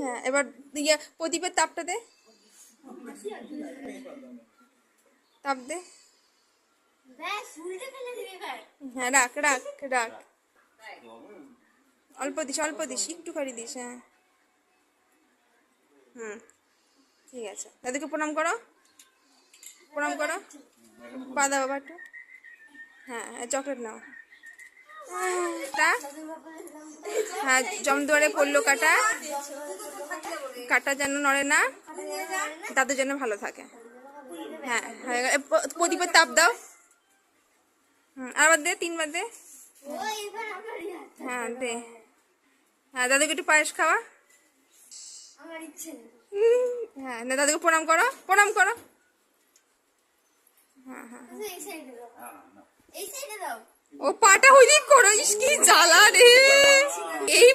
হ্যাঁ, এবার প্রদীপের তাপটা দে, তাপ দে। হ্যাঁ, রাখ রাখ রাখ, অল্প দিস, অল্প দিস, একটু খালি দিস। হ্যাঁ, ঠিক আছে। দাদুকে প্রণাম করো, প্রণাম করো, পা দাও বাবা একটু। হ্যাঁ, চকলেট নাও। তা হ্যাঁ, জমদুয়ারে পড়লো কাটা, কাটা যেন নড়ে না, দাদু যেন ভালো থাকে। হ্যাঁ, প্রদীপের তাপ দাও। আবার দে, 3 বার দে। হ্যাঁ দে। হ্যাঁ, দাদুকে একটু পায়েস খাওয়া। হ্যাঁ, দাদুকে প্রণাম করো, প্রণাম করো। হ্যাঁ হ্যাঁ, ও পাটা হইলি করো, কি জ্বালা রে এই।